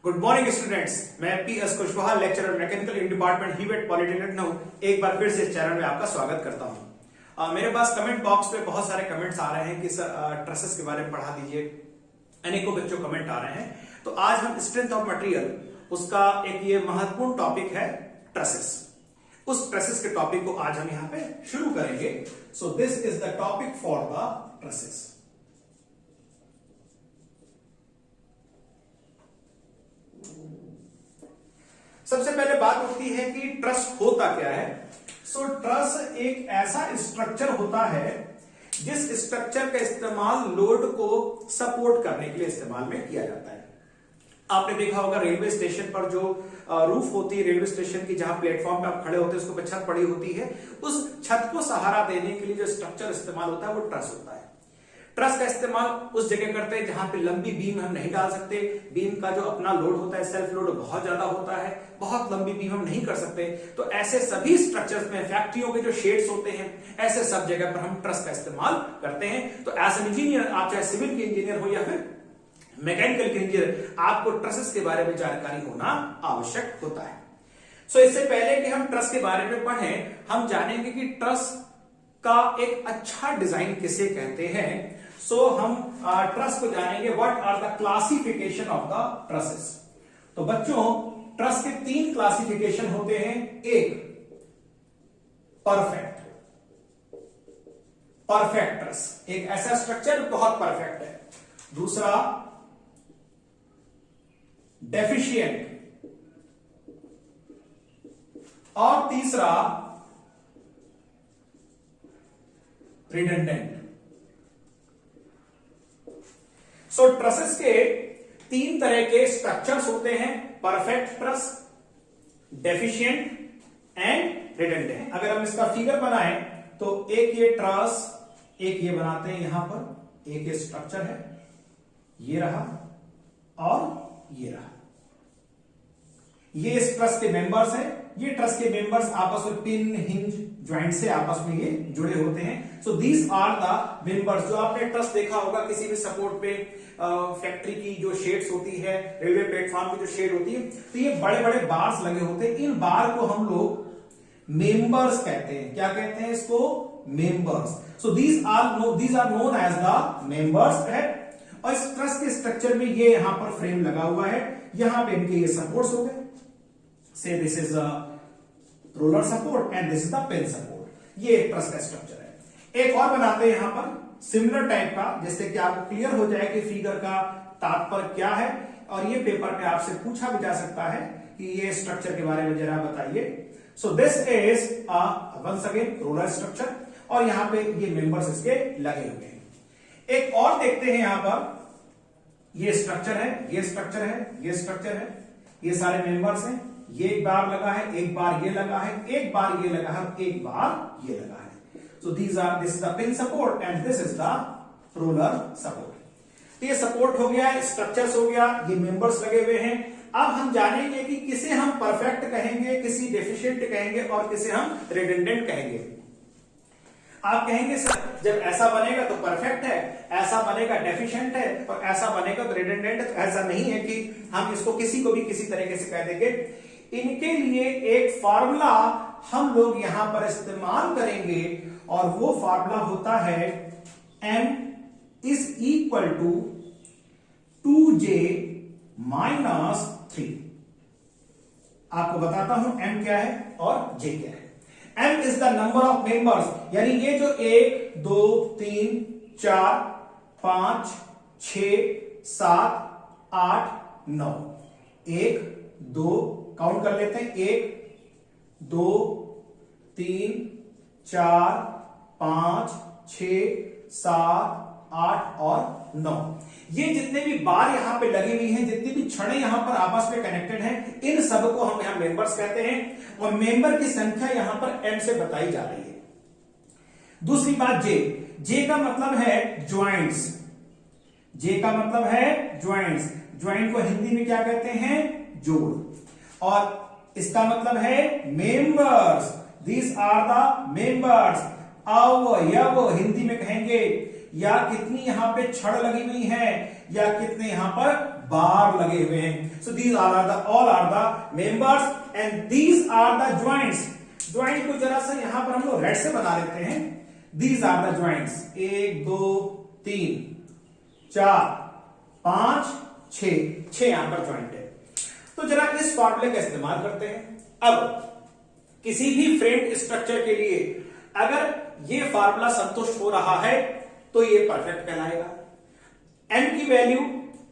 Good morning students, मैं P S Kushwaha lecturer mechanical in department Hewett polytechnic Lucknow एक बार फिर से इस चैनल में आपका स्वागत करता हूं। मेरे पास कमेंट बॉक्स में बहुत सारे कमेंट्स आ रहे हैं कि सर ट्रसेस के बारे में पढ़ा दीजिए। अनेकों बच्चों कमेंट आ रहे हैं, तो आज हम स्ट्रेंथ ऑफ मटेरियल उसका एक ये महत्वपूर्ण टॉपिक है ट्रसेस। उस ट्रसेस के टॉपिक को आज हम यहां पे शुरू करेंगे। सो this is the topic for the trusses. सबसे पहले बात होती है कि ट्रस होता क्या है। सो ट्रस एक ऐसा स्ट्रक्चर होता है जिस स्ट्रक्चर का इस्तेमाल लोड को सपोर्ट करने के लिए इस्तेमाल में किया जाता है। आपने देखा होगा रेलवे स्टेशन पर जो रूफ होती है, रेलवे स्टेशन की जहां प्लेटफॉर्म पे आप खड़े होते हैं उसके ऊपर छत पड़ी होती है, उस छत को सहारा देने के लिए जो स्ट्रक्चर इस्तेमाल होता है वो ट्रस होता है। ट्रस का इस्तेमाल उस जगह करते हैं जहां पे लंबी बीम हम नहीं डाल सकते, बीम का जो अपना लोड होता है, सेल्फ लोड बहुत ज्यादा होता है, बहुत लंबी बीम हम नहीं कर सकते। तो ऐसे सभी स्ट्रक्चर्स में, फैक्ट्रियों के जो शेड्स होते हैं, ऐसे सब जगह पर हम ट्रस का इस्तेमाल करते हैं। तो एज एन इंजीनियर, आप चाहे सिविल के इंजीनियर हो या फिर मैकेनिकल के इंजीनियर, आपको ट्रसेस के बारे में जानकारी होना आवश्यक होता है। सो इससे पहले कि हम ट्रस के बारे में पढ़ें, हम जानेंगे कि ट्रस का एक अच्छा डिजाइन किसे कहते हैं। सो हम ट्रस को जानेंगे, what are the classification of the trusses. तो बच्चों, ट्रस के तीन क्लासिफिकेशन होते हैं। एक परफेक्ट ट्रस, एक ऐसा स्ट्रक्चर बहुत परफेक्ट है। दूसरा डेफिशिएंट, और तीसरा रिडंडेंट। सो ट्रसेस के तीन तरह के स्ट्रक्चर्स होते हैं, perfect truss, deficient and redundant. अगर हम इसका फिगर बनाएं तो एक ये ट्रस, एक ये बनाते हैं यहां पर, एक ये स्ट्रक्चर है, ये रहा और ये रहा। ये इस ट्रस के मेंबर्स हैं। ये ट्रस के मेंबर्स आपस में पिन, हिंज, ज्वाइंट से आपस में ये जुड़े होते हैं। So these are the members. जो आपने ट्रस देखा होगा किसी भी सपोर्ट पे, फैक्ट्री की जो शेड्स होती है, रेलवे प्लेटफॉर्म की जो शेड होती है, तो ये बड़े बड़े बार्स लगे होते हैं। इन बार को हम लोग मेंबर्स कहते हैं। क्या कहते हैं इसको? Members. So these are known as the members है। और इस ट्रस के स्ट्रक्चर में ये यहां पर फ्रेम लगा हुआ है, यहां पे इनके ये सपोर्ट्स हो गए। So this is a roller support and this is the pin support. ये ट्रस का स्ट्रक्चर है। एक और बनाते हैं यहां पर सिमिलर टाइप का, जिससे कि आपको क्लियर हो जाए कि फिगर का तात्पर्य क्या है। और ये पेपर पे आपसे पूछा भी जा सकता है कि ये स्ट्रक्चर के बारे में जरा बताइए। So this is once again roller structure, और यहां पे ये मेंबर्स इसके लगे हुए हैं। एक और देखते हैं, यहां पर ये स्ट्रक्चर है, ये स्ट्रक्चर है, ये स्ट्रक्चर है, ये सारे मेंबर्स हैं। ये एक बार लगा है, एक बार ये लगा है, एक बार ये लगा है, एक बार ये लगा है। So these are, this is the pin support and this is the roller support. तो ये सपोर्ट हो गया, स्ट्रक्चर्स हो गया, ये मेंबर्स लगे हुए हैं। अब हम जानेंगे कि किसे हम परफेक्ट कहेंगे, किसी डेफिशिएंट कहेंगे और किसे हम रिडंडेंट कहेंगे। आप कहेंगे सर जब ऐसा बनेगा तो परफेक्ट है, ऐसा बनेगा डेफिशिएंट है और ऐसा बनेगा तो रिडंडेंट है। तो ऐसा नहीं है कि हम इसको किसी को भी किसी तरीके से कह देंगे। इनके लिए एक फार्मूला हम लोग यहां पर इस्तेमाल करेंगे, और वो फार्मूला होता है m is equal to 2j minus 3। आपको बताता हूं m क्या है और j क्या है। m is the number of members, यानी ये जो 1 2 3 4 5 6 7 8 9, 1 2 काउंट कर लेते हैं, 1 2 3 4 5 6 7 8 और 9। ये जितने भी बार यहां पे लगी हुई हैं, जितनी भी छड़ें यहां पर आपस में कनेक्टेड हैं, इन सबको हम यहां मेंबर्स कहते हैं। और मेंबर की संख्या यहां पर m से बताई जा रही है। दूसरी बात जे का मतलब है ज्वाइंट्स। जे का मतलब है ज्वाइंट्स। ज्वाइंट को हिंदी में क्या कहते हैं? जोड़। और इसका मतलब है members. These are the members. अवयव हिंदी में कहेंगे, या कितनी यहां पे छड़ लगी हुई है, या कितने यहां पर बार लगे हुए हैं। So these all are the members and these are the joints. Joint को जरा सा यहां पर हम लोग रेड से बना लेते हैं। दीज आर द ज्वाइंट्स, 1 2 3 4 5 6 यहां पर ज्वाइंट है। तो जरा इस फॉर्मूले का इस्तेमाल करते हैं। अब किसी भी फ्रेम्ड स्ट्रक्चर के लिए अगर ये फार्मूला संतुष्ट हो रहा है तो ये परफेक्ट कहलाएगा। एन की वैल्यू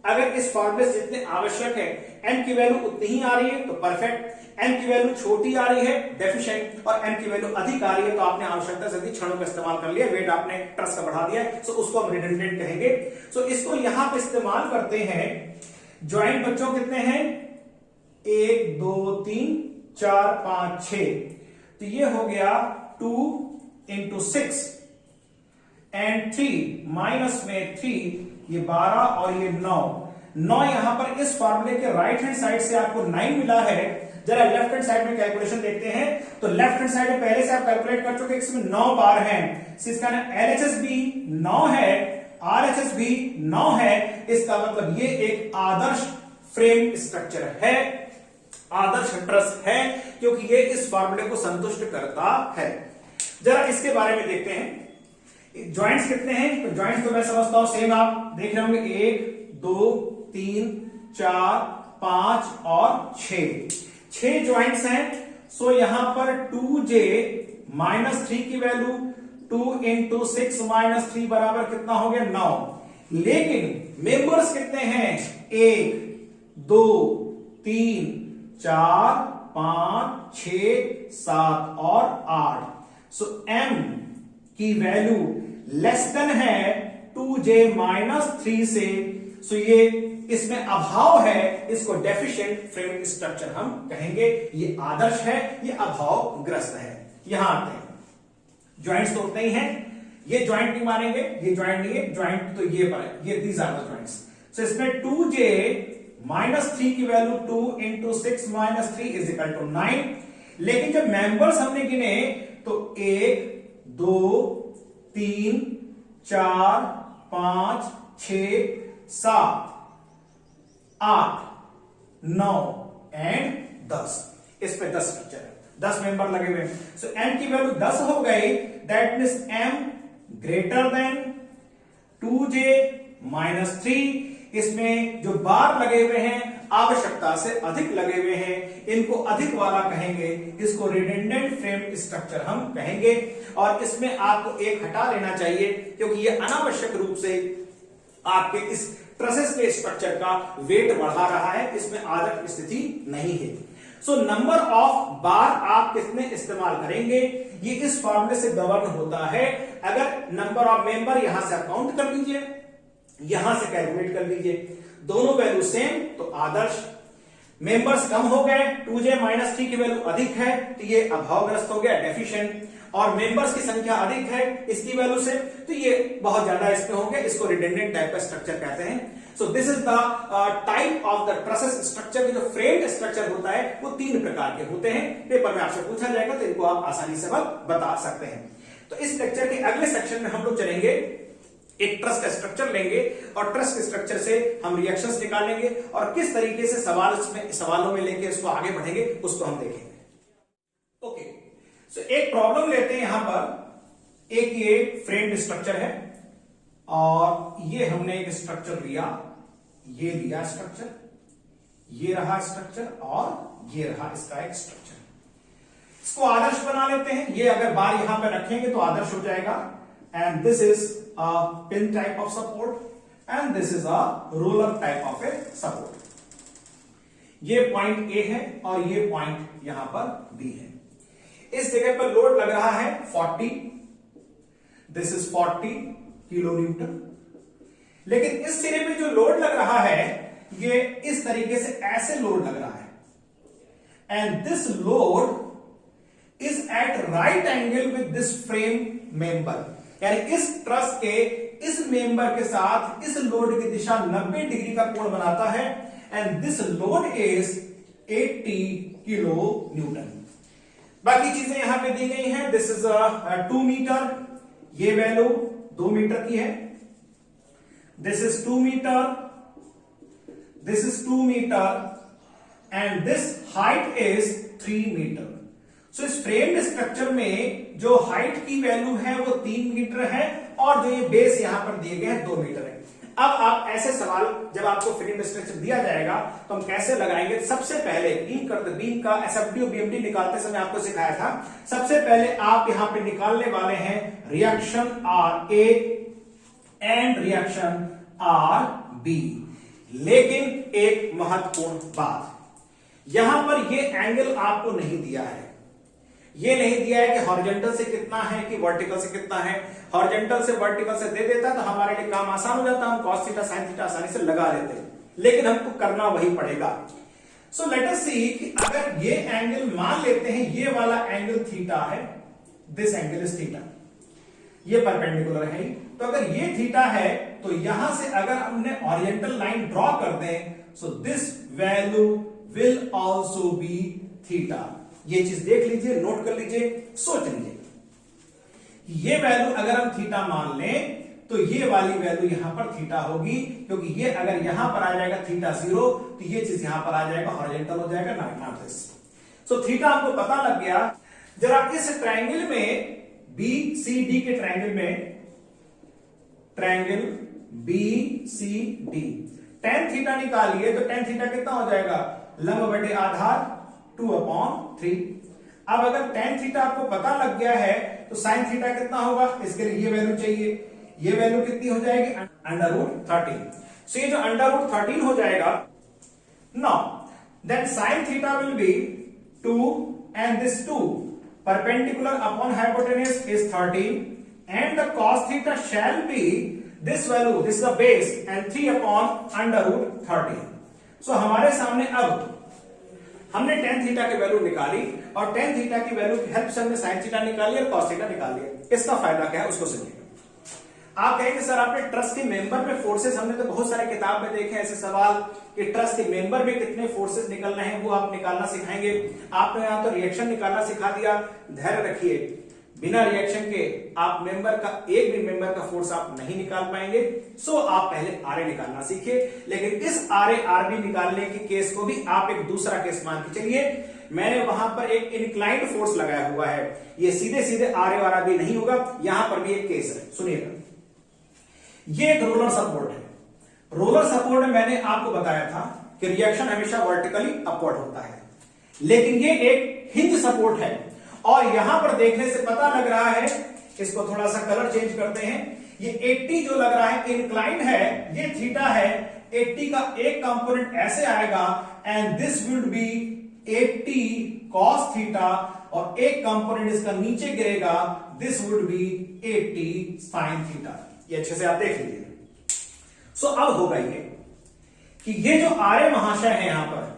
अगर इस फॉर्मूले से जितने आवश्यक है एन की वैल्यू उतनी ही आ रही है तो परफेक्ट, एन की वैल्यू छोटी आ रही है डेफिशिएंट, और एन की वैल्यू अधिक आ रही है तो आपने आवश्यकता से अधिक क्षणों का इस्तेमाल कर लिया, वेट आपने ट्रस का बढ़ा दिया, सो उसको हम रिडंडेंट कहेंगे। सो इसको यहां पे इस्तेमाल करते हैं। ज्वाइंट बच्चों कितने हैं? 1 2 3 4 5 6, तो ये हो गया 2 into 6 एंड 3 माइनस में 3, ये 12 और ये 9 यहां पर इस फार्मूले के राइट हैंड साइड से आपको 9 मिला है। जरा लेफ्ट हैंड साइड में कैलकुलेशन देखते हैं तो लेफ्ट हैंड साइड में पहले से आप कैलकुलेट कर चुके, इसमें 9 बार हैं। इसका ना LHS भी 9 है, RHS भी 9 है। इसका मतलब ये एक आदर्श फ्रेम स्ट्रक्चर है, आदर्श ट्रस है, क्योंकि ये इस फार्मूले को संतुष्ट करता है। जरा इसके बारे में देखते हैं। ज्वाइंट्स कितने हैं? तो ज्वाइंट्स तो मैं समझता हूं सेम आप देख रहे होंगे, 1 2 3 4 5 और 6 ज्वाइंट्स हैं। सो यहां पर 2j माइनस 3 की वैल्यू 2 into 6 माइनस 3 बराबर कितना हो गया? 9। लेकिन मेंबर्स कितने हैं? 1 2 3 4 5 6 7 और 8। सो m की वैल्यू लेस देन है 2j माइनस 3 से। सो ये इसमें अभाव है, इसको डेफिशिएंट फ्रेम स्ट्रक्चर हम कहेंगे। ये आदर्श है, ये अभावग्रस्त है। यहां आते हैं, ज्वाइंट्स तो उतने ही हैं, ये ज्वाइंट नहीं मानेंगे, ये ज्वाइंट नहीं है, ज्वाइंट तो ये पर है, ये these are the joints. So इसमें 2j माइनस 3 की value 2 into 6 minus 3 is equal to 9। लेकिन जब मेंबर्स हमने गिने तो 1 2 3 4 5 6 7 8 9 एंड 10। इस पे 10 स्ट्रक्चर है, 10 मेंबर लगे हुए। सो m की वैल्यू 10 हो गई, that means m greater than 2j minus 3। इसमें जो बार लगे हुए हैं आवश्यकता से अधिक लगे हुए हैं, इनको अधिक वाला कहेंगे, इसको रिडंडेंट फ्रेम स्ट्रक्चर हम कहेंगे। और इसमें आपको एक हटा लेना चाहिए क्योंकि ये अनावश्यक रूप से आपके इस ट्रसेस के स्ट्रक्चर का वेट बढ़ा रहा है, इसमें आदर्श स्थिति नहीं है। सो नंबर ऑफ बार आप कितने इस्तेमाल करेंगे ये इस फॉर्मूले से गवर्न होता है। अगर नंबर ऑफ मेंबर यहां से आप काउंट कर लीजिए, यहां से कैलकुलेट कर लीजिए, दोनों वैल्यू सेम तो आदर्श। मेंबर्स कम हो गए, 2j माइनस 3 की वैल्यू अधिक है तो ये अभावग्रस्त हो गया, डेफिशिएंट। और मेंबर्स की संख्या अधिक है इसकी वैल्यू से तो ये बहुत ज्यादा इसमें होंगे, इसको रिडंडेंट टाइप का स्ट्रक्चर कहते हैं। सो this is the type of the trusses structure. जो फ्रेम्ड स्ट्रक्चर होता है वो 3 प्रकार के होते हैं। पेपर में आपसे पूछा जाएगा तो इनको आप आसानी से बता सकते हैं। तो इस लेक्चर के अगले सेक्शन में हम लोग चलेंगे, एक ट्रस का स्ट्रक्चर लेंगे और ट्रस के स्ट्रक्चर से हम रिएक्शंस निकालेंगे और किस तरीके से सवालों में लेके इसको आगे बढ़ेंगे उसको हम देखेंगे। ओके, सो एक प्रॉब्लम लेते हैं यहां पर। एक ये फ्रेम्ड स्ट्रक्चर है और ये हमने एक स्ट्रक्चर लिया, ये लिया स्ट्रक्चर, ये रहा स्ट्रक्चर और ये रहा इसका एक स्ट्रक्चर। इसको आदर्श बना लेते हैं। ये अगर बार यहां पर रखेंगे तो आदर्श हो जाएगा। And this is a pin type of support and this is a roller type of a support। ये पॉइंट A है और ये पॉइंट यहां पर B है। इस जगह पर लोड लग रहा है 40, दिस इज 40 किलो न्यूटन। लेकिन इस सिरे पे जो लोड लग रहा है ये इस तरीके से ऐसे लोड लग रहा है and this load is at right angle with this frame member. यानी इस ट्रस के इस मेंबर के साथ इस लोड की दिशा 90 डिग्री का कोण बनाता है and this load is 80 kilo newton. बाकी चीजें यहां पे दी गई हैं। दिस इज 2 मीटर, ये वैल्यू 2 मीटर की है। This is 2 metre, this is 2 metre and this height is 3 metre. So इस फ्रेम्ड स्ट्रक्चर में जो हाइट की वैल्यू है वो 3 मीटर है और जो ये बेस यहां पर दिए गए हैं 2 मीटर है। अब आप ऐसे सवाल जब आपको फ्रेम स्ट्रक्चर दिया जाएगा तो हम कैसे लगाएंगे, सबसे पहले बीम का एसएफटी और बीएमटी निकालते समय आपको सिखाया था। सबसे पहले आप यहां पे निकालने वाले हैं reaction R A and reaction R B. लेकिन एक महत्वपूर्ण बात, यहां पर ये एंगल आपको नहीं दिया है, ये नहीं दिया है कि हॉरिजॉन्टल से कितना है कि वर्टिकल से कितना है। हॉरिजॉन्टल से वर्टिकल से दे देता तो हमारे लिए काम आसान हो जाता, हम कॉस थीटा साइन थीटा आसानी से लगा लेते हैं, लेकिन हमको करना वही पड़ेगा। सो लेट अस सी कि अगर ये एंगल मान लेते हैं ये वाला एंगल थीटा है, दिस एंगल इज थीटा, ये परपेंडिकुलर है, तो अगर ये थीटा है तो यहां से अगर हमने हॉरिजॉन्टल लाइन ड्रॉ कर दें, so this value will also be theta. ये चीज देख लीजिए, नोट कर लीजिए, सोच लीजिए। ये वैल्यू अगर हम थीटा मान लें तो ये वाली वैल्यू यहां पर थीटा होगी, क्योंकि ये अगर यहां पर आ जाएगा थीटा 0 तो ये चीज यहां पर आ जाएगा, हॉरिजॉन्टल हो जाएगा, नॉट दिस। सो थीटा हमको पता लग गया। जरा इस ट्रायंगल में बी सी डी के ट्रायंगल में, triangle B C D, tan theta निकालिए तो tan थीटा कितना हो जाएगा, लंब बटे आधार 2/3। अब अगर tan थीटा आपको पता लग गया है तो sin थीटा कितना होगा, इसके लिए ये वैल्यू चाहिए, ये वैल्यू कितनी हो जाएगी, √13। सो ये जो √13 हो जाएगा, now then sin theta will be 2 and this 2 perpendicular upon hypotenuse is 13 and the cos theta shall be this value, this is the base, and 3/√ 13। सो हमारे सामने अब हमने tan थीटा की वैल्यू निकाली और tan थीटा की वैल्यू की help से हमने sin थीटा निकाली और cos थीटा निकाल लिया। इसका फायदा क्या है उसको समझिए। आप कहेंगे सर आपने ट्रस्ट के मेंबर में फोर्सेस, हमने तो बहुत सारे किताब में देखे ऐसे सवाल कि ट्रस्ट के मेंबर में कितने फोर्सेस निकलने हैं, वो आप निकालना सिखाएंगे। आपने यहां तो रिएक्शन निकालना सिखा दिया। धैर्य रखिए, बिना रिएक्शन के आप मेंबर का एक भी मेंबर का फोर्स आप नहीं निकाल पाएंगे। सो आप पहले आरए निकालना सीखिए। लेकिन इस आरए आरबी निकालने के केस को भी आप एक दूसरा केस मान के चलिए। मैंने वहां पर एक इंक्लाइंड फोर्स लगाया हुआ है, ये सीधे सीधे आरए और आरबी नहीं होगा, यहां पर भी एक केस है, सुनिएगा। ये एक रोलर सपोर्ट है। रोलर सपोर्ट में मैंने आपको बताया था कि रिएक्शन हमेशा वर्टिकली अपवर्ड होता है, लेकिन ये एक हिंज सपोर्ट है और यहां पर देखने से पता लग रहा है, इसको थोड़ा सा कलर चेंज करते हैं, ये 80 जो लग रहा है इंक्लाइन है, ये थीटा है। 80 का एक कंपोनेंट ऐसे आएगा and this will B 80 cos theta और एक कंपोनेंट इसका नीचे गिरेगा, this would be 80 sin theta. ये अच्छे से आप देख लीजिए। सो अब होगा ये कि ये जो आर्य महाशय है यहां पर,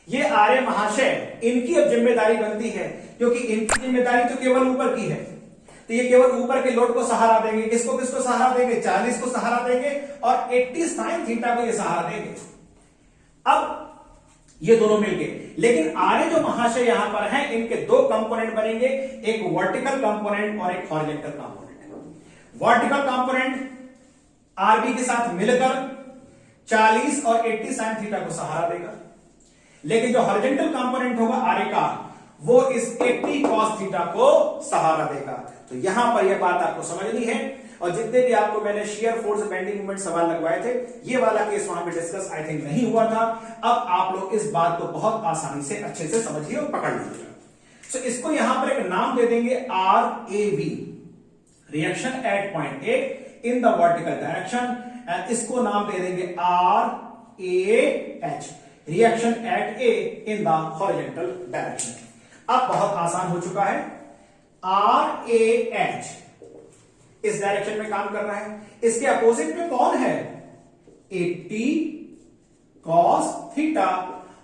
ये आर्य महाशय, इनकी अब जिम्मेदारी बनती है, क्योंकि इनकी जिम्मेदारी तो केवल ऊपर की है, तो ये केवल ऊपर के लोड को सहारा देंगे। किसको किसको सहारा देंगे, 40 को सहारा देंगे और 80 sin थीटा को ये सहारा देंगे। अब ये दोनों मिलके, लेकिन आर्य जो महाशय यहां पर हैं, इनके दो कंपोनेंट बनेंगे, एक वर्टिकल कंपोनेंट और एक horizontal component. Vertical component RB के साथ मिलकर 40 और 80 sin थीटा को सहारा देगा, लेकिन जो हॉरिजॉन्टल कंपोनेंट होगा आरए का, वो इस 80 cos थीटा को सहारा देगा। तो यहां पर यह बात आपको समझनी है। और जितने भी आपको मैंने शियर फोर्स बेंडिंग मोमेंट सवाल लगवाए थे, ये वाला केस वहां पे डिस्कस आई थिंक नहीं हुआ था। अब आप लोग इस बात को बहुत आसानी से अच्छे से समझिए और पकड़ लीजिएगा। सो इसको यहां पर एक नाम दे देंगे RAV, reaction at point A in the vertical direction, and इसको नाम दे देंगे RAH, reaction at A in the horizontal direction. अब बहुत आसान हो चुका है। RAH इस डायरेक्शन में काम कर रहा है, इसके अपोजिट में कौन है, 80 cos थीटा,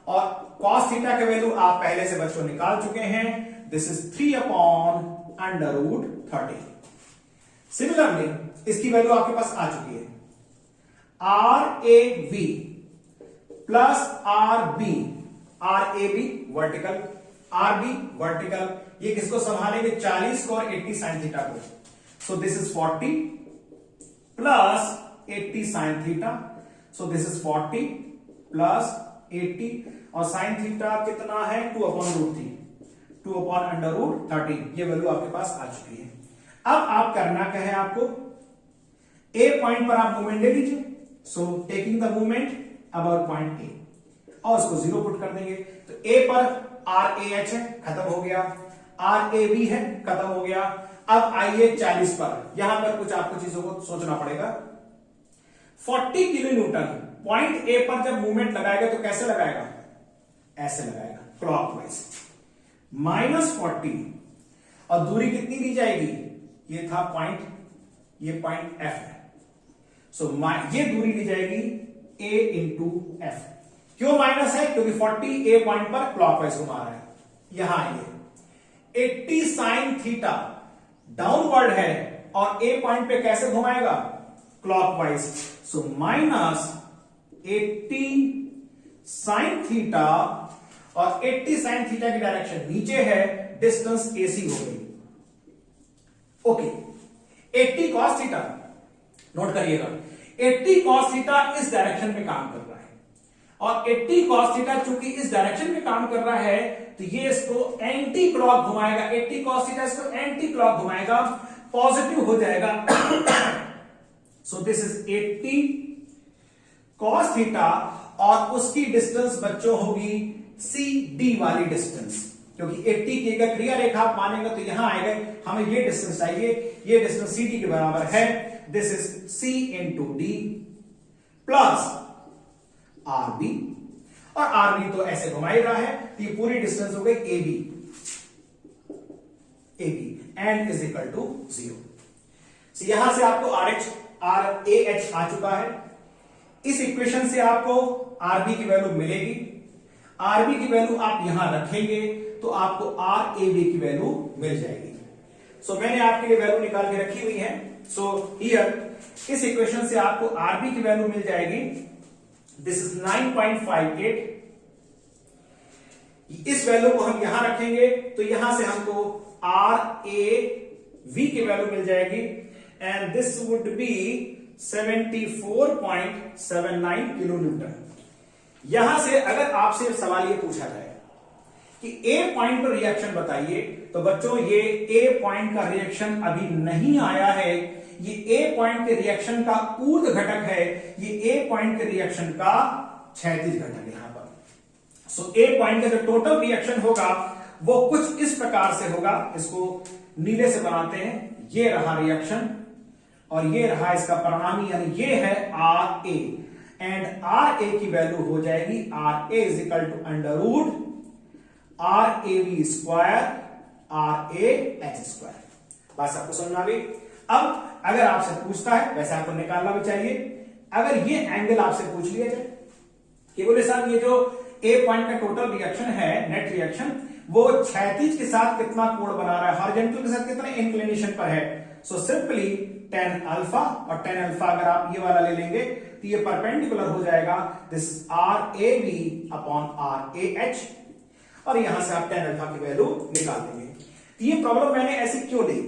और cos थीटा के वैल्यू आप पहले से बच्चों निकाल चुके हैं, दिस इज 3/√13। सिमिलरली इसकी वैल्यू आपके पास आ चुकी है, RAV plus RB, RAB vertical, RB vertical, ये किसको संभालेंगे, 40 को और 80 sin थीटा को। सो this is 40 plus 80 sin theta, so this is 40 plus 80 और साइन थीटा कितना है 2/√3 2/√13 ये वैल्यू आपके पास आ चुकी है। अब आप करना क्या है, आपको ए पॉइंट पर आप मूवमेंट ले लीजिए। So taking the movement about point A और उसको 0 पुट कर देंगे। तो ए पर RAH है, खत्म हो गया, RAB है, खत्म हो गया। अब आइए 40 पर, यहां पर कुछ आपको चीजों को सोचना पड़ेगा। 40 किलो न्यूटन पॉइंट ए पर जब मूवमेंट लगाएगा तो कैसे लगाएगा, ऐसे लगाएगा क्लॉकवाइज, -40 और दूरी कितनी दी जाएगी, ये था पॉइंट, ये पॉइंट F है। सो ये दूरी दी जाएगी A इंटू F। क्यों माइनस है, क्योंकि 40 ए पॉइंट पर क्लॉकवाइज घुमा रहा है। यहां आइए 80 साइन थीटा डाउनवर्ड है और ए पॉइंट पे कैसे घुमाएगा, क्लॉकवाइज। सो -80 साइन थीटा और 80 साइन थीटा की डायरेक्शन नीचे है, डिस्टेंस AC हो गई। ओके 80 cos थीटा नोट करिएगा, 80 cos थीटा इस डायरेक्शन में काम कर रहा है और 80 cos थीटा चूंकि इस डायरेक्शन में काम कर रहा है तो ये इसको एंटी क्लॉक घुमाएगा। 80 cos थीटा इसको एंटी क्लॉक घुमाएगा, पॉजिटिव हो जाएगा। सो दिस इज 80 cos थीटा और उसकी डिस्टेंस बच्चों होगी CD वाली डिस्टेंस, क्योंकि 80 की अगर क्रिया रेखा आप मानेंगे तो यहां आएगा, हमें ये डिस्टेंस चाहिए, ये डिस्टेंस CD के बराबर है। This is C into D plus RB और RB तो ऐसे घुमा ही रहा है, तो ये पूरी डिस्टेंस हो गई AB and is equal to 0। यहां से आपको RAH आ चुका है। इस इक्वेशन से आपको RB की वैल्यू मिलेगी, RB की वैल्यू आप यहां रखेंगे तो आपको RAB की वैल्यू मिल जाएगी। सो मैंने आपके लिए वैल्यू निकाल के रखी हुई है। सो हियर इस इक्वेशन से आपको RB की वैल्यू मिल जाएगी, दिस इज 9.58। इस वैल्यू को हम यहां रखेंगे तो यहां से हमको RAV की वैल्यू मिल जाएगी and this would be 74.79 kilo Newton. यहां से अगर आपसे सवाल ये पूछा जाए कि ए पॉइंट पर रिएक्शन बताइए, तो बच्चों ये ए पॉइंट का रिएक्शन अभी नहीं आया है, ये ए पॉइंट के रिएक्शन का ऊर्ध्व घटक है, ये ए पॉइंट के रिएक्शन का क्षैतिज घटक है यहां पर। सो ए पॉइंट का जो टोटल रिएक्शन होगा वो कुछ इस प्रकार से होगा, इसको नीले से बनाते हैं, ये रहा रिएक्शन और ये रहा इसका परिणामी, यानी ये है RA एंड RA की वैल्यू हो जाएगी RA is equal to under RAV square RAH square. बस आपको समझ आ गई। अब अगर आपसे पूछता है, वैसे आपको निकालना भी चाहिए, अगर ये एंगल आपसे पूछ लिया जाए कि बोले साहब ये जो ए पॉइंट का टोटल रिएक्शन है, नेट रिएक्शन, वो क्षैतिज के साथ कितना कोण बना रहा है, हॉरिजॉन्टल के साथ कितना इंक्लिनेशन पर है। सो सिंपली tan अल्फा और tan अल्फा अगर आप ये वाला ले लेंगे तो ये परपेंडिकुलर हो जाएगा, दिस RAV अपॉन RAH और यहां से आप tan अल्फा की वैल्यू निकाल देंगे। तो ये प्रॉब्लम मैंने ऐसी क्यों ली,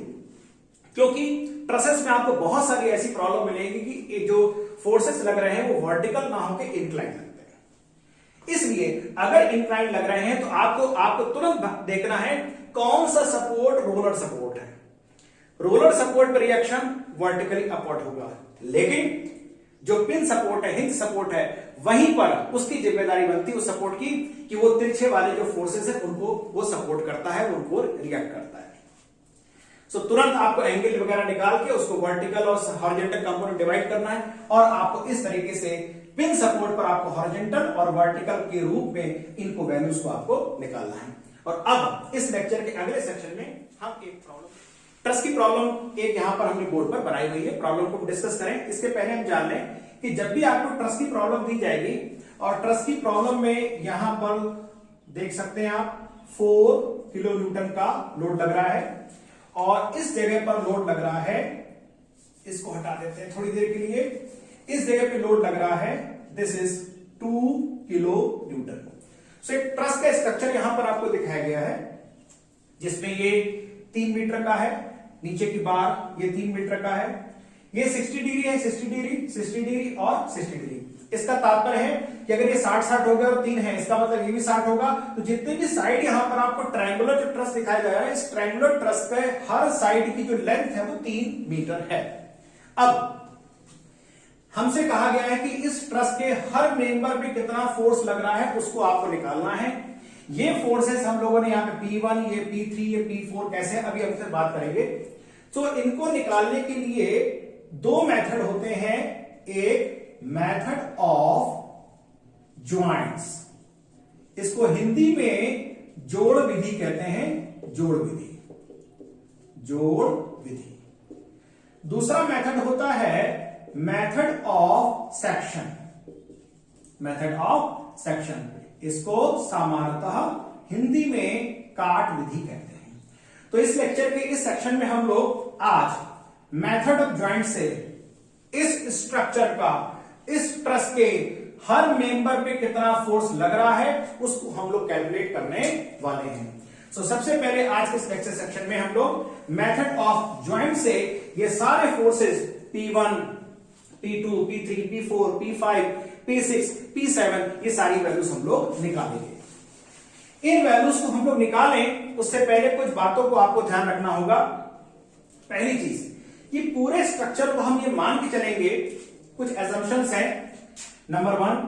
क्योंकि ट्रसेस में आपको बहुत सारी ऐसी प्रॉब्लम मिलेगी कि ये जो फोर्सेस लग रहे हैं वो वर्टिकल ना होकर इंक्लाइन लगते हैं। इसलिए अगर इंक्लाइन लग रहे हैं तो आपको तुरंत देखना है कौन सा सपोर्ट रोलर सपोर्ट है। रोलर सपोर्ट पर रिएक्शन वर्टिकली अपवर्ड होगा, लेकिन जो पिन सपोर्ट है, हिंज सपोर्ट है, वहीं पर उसकी जिम्मेदारी बनती है उस सपोर्ट की कि वो तिरछे वाले जो फोर्सेस है उनको वो सपोर्ट करता है, उनको रिएक्ट करता है। सो तुरंत आपको एंगल वगैरह निकाल के उसको वर्टिकल और हॉरिजॉन्टल कंपोनेंट डिवाइड करना है और आपको इस तरीके से पिन सपोर्ट पर आपको हॉरिजॉन्टल और वर्टिकल के रूप में इनको वैल्यूज को आपको निकालना है। और अब इस लेक्चर के अगले सेक्शन में हम एक प्रॉब्लम, ट्रस की प्रॉब्लम एक यहां पर हमने बोर्ड पर बनाई हुई है, प्रॉब्लम को डिस्कस करें। इसके पहले हम जान लें कि जब भी आपको ट्रस की प्रॉब्लम दी जाएगी और ट्रस की प्रॉब्लम में यहां पर देख सकते हैं आप 4 किलो न्यूटन का लोड लग रहा है और इस जगह पर लोड लग रहा है, इसको हटा देते हैं थोड़ी देर के लिए, इस जगह पे लोड लग रहा है, दिस इज 2 किलो न्यूटन। सो एक ट्रस का स्ट्रक्चर यहां पर आपको दिखाया गया है जिसमें ये 3 मीटर का है, नीचे की बार ये 3 मीटर का है, ये 60 डिग्री है, 60 डिग्री, 60 डिग्री और 60 डिग्री। इसका तात्पर्य है कि अगर ये 60-60 हो गया और 3 है, इसका मतलब ये भी 60 होगा। तो जितने भी साइड यहां पर आपको ट्रायंगुलर जो ट्रस दिखाया जा रहा है, इस ट्रायंगुलर ट्रस पे हर साइड की जो लेंथ है वो 3 मीटर है। अब हमसे कहा गया है कि इस ट्रस के हर मेंबर पे कितना फोर्स लग रहा है उसको आपको निकालना है। ये फोर्सेस हम लोगों ने यहाँ पे P1, ये P3, ये P4 कैसे, अभी हम इससे बात करेंगे। तो इनको निकालने के लिए दो मेथड होते हैं। एक मेथड ऑफ ज्वाइंट्स, इसको हिंदी में जोड़ विधि कहते हैं, जोड़ विधि, जोड़ विधि। दूसरा मेथड होता है method of section, method of section, इसको सामान्यतः हिंदी में काट विधि कहते हैं। तो इस लेक्चर के इस सेक्शन में हम लोग आज मेथड ऑफ ज्वाइंट से इस स्ट्रक्चर का, इस ट्रस के हर मेंबर पे कितना फोर्स लग रहा है उसको हम लोग कैलकुलेट करने वाले हैं। तो सबसे पहले आज के इस लेक्चर सेक्शन में हम लोग मेथड ऑफ ज्वाइंट से ये सारे forces P1, P2, P3, P4, P5, P6, P7 ये सारी वैल्यूज हम लोग निकालेंगे। इन वैल्यूज को हम लोग निकालें उससे पहले कुछ बातों को आपको ध्यान रखना होगा। पहली चीज, कि पूरे स्ट्रक्चर को हम ये मान के चलेंगे, कुछ एजम्पशंस हैं। नंबर 1